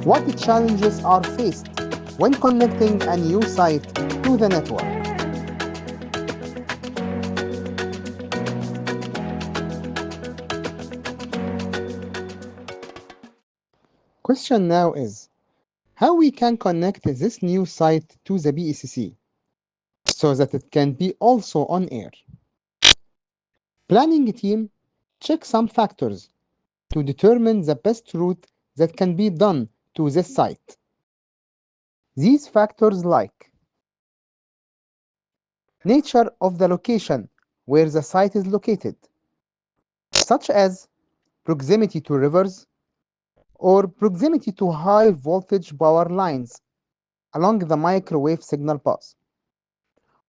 What challenges are faced when connecting a new site to the network? Question now is how we can connect this new site to the BECC so that it can be also on air. Planning team check some factors to determine the best route that can be done to this site. These factors like nature of the location where the site is located, such as proximity to rivers or proximity to high voltage power lines along the microwave signal path,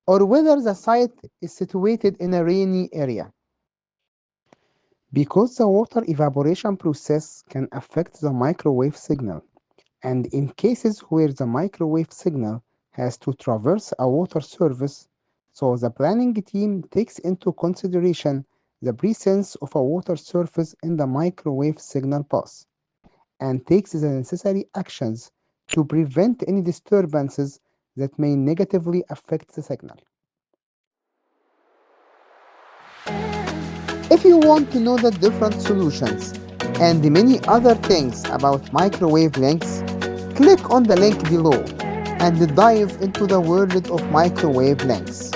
or whether the site is situated in a rainy area. Because the water evaporation process can affect the microwave signal, and in cases where the microwave signal has to traverse a water surface, so the planning team takes into consideration the presence of a water surface in the microwave signal path and takes the necessary actions to prevent any disturbances that may negatively affect the signal. If you want to know the different solutions and many other things about microwave links, click on the link below and dive into the world of microwave links.